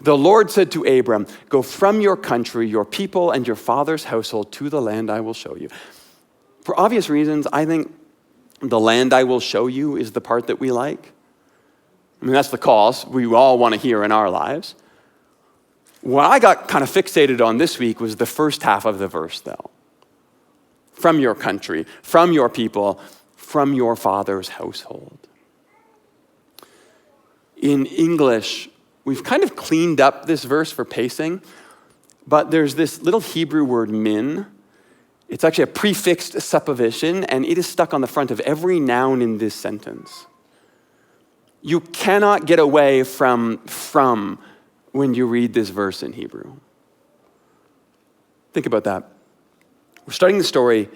The Lord said to Abram, go from your country, your people, and your father's household to the land I will show you. For obvious reasons, I think the land I will show you is the part that we like. I mean, that's the calls we all want to hear in our lives. What I got kind of fixated on this week was the first half of the verse, though. From your country, from your people, from your father's household. In English, we've kind of cleaned up this verse for pacing, but there's this little Hebrew word min. It's actually a prefixed supposition, and it is stuck on the front of every noun in this sentence. You cannot get away from when you read this verse in Hebrew. Think about that. We're starting the story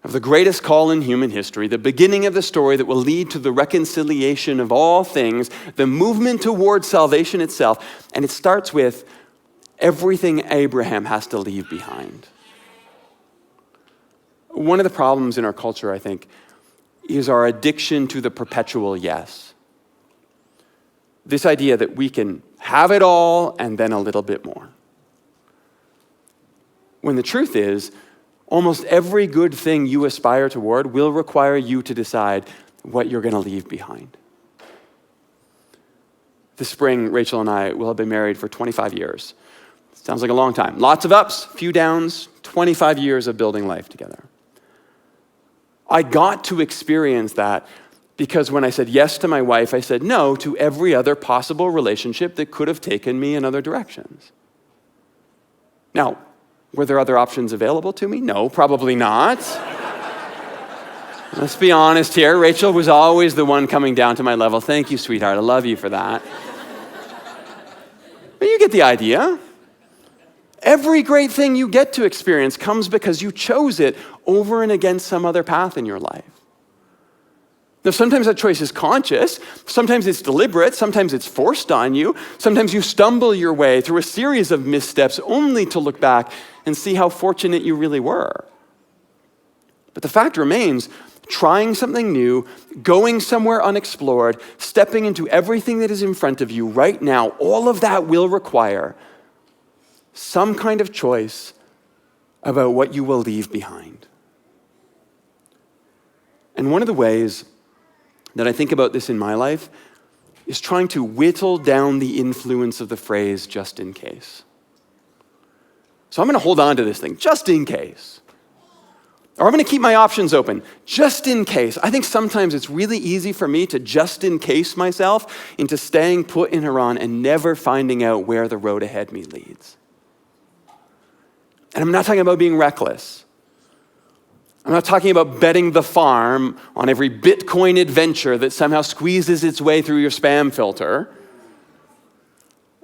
of the greatest call in human history, the beginning of the story that will lead to the reconciliation of all things, the movement towards salvation itself, and it starts with everything Abraham has to leave behind. One of the problems in our culture, I think, is our addiction to the perpetual yes. This idea that we can have it all and then a little bit more. When the truth is, almost every good thing you aspire toward will require you to decide what you're going to leave behind. This spring, Rachel and I will have been married for 25 years. Sounds like a long time. Lots of ups, few downs, 25 years of building life together. I got to experience that because when I said yes to my wife, I said no to every other possible relationship that could have taken me in other directions. Now, were there other options available to me? No, probably not. Let's be honest here. Rachel was always the one coming down to my level. Thank you, sweetheart. I love you for that. But you get the idea. Every great thing you get to experience comes because you chose it over and against some other path in your life. Now, sometimes that choice is conscious, sometimes it's deliberate, sometimes it's forced on you, sometimes you stumble your way through a series of missteps only to look back and see how fortunate you really were. But the fact remains, trying something new, going somewhere unexplored, stepping into everything that is in front of you right now, all of that will require some kind of choice about what you will leave behind. And one of the ways that I think about this in my life is trying to whittle down the influence of the phrase, just in case. So I'm going to hold on to this thing, just in case. Or I'm going to keep my options open, just in case. I think sometimes it's really easy for me to just in case myself into staying put in Haran and never finding out where the road ahead me leads. And I'm not talking about being reckless. I'm not talking about betting the farm on every Bitcoin adventure that somehow squeezes its way through your spam filter.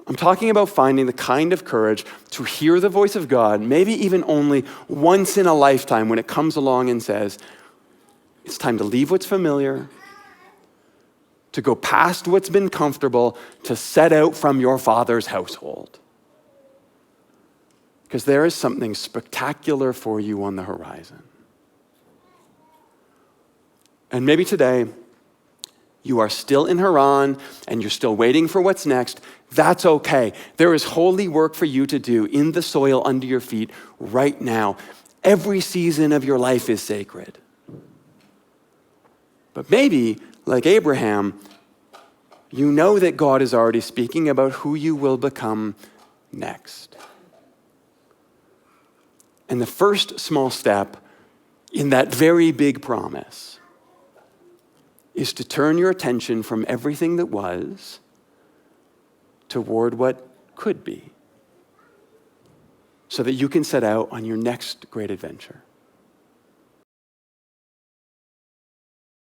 I'm talking about finding the kind of courage to hear the voice of God, maybe even only once in a lifetime when it comes along and says, it's time to leave what's familiar, to go past what's been comfortable, to set out from your father's household. Because there is something spectacular for you on the horizon. And maybe today, you are still in Haran and you're still waiting for what's next. That's okay. There is holy work for you to do in the soil under your feet right now. Every season of your life is sacred. But maybe, like Abraham, you know that God is already speaking about who you will become next. And the first small step in that very big promise is to turn your attention from everything that was toward what could be, so that you can set out on your next great adventure.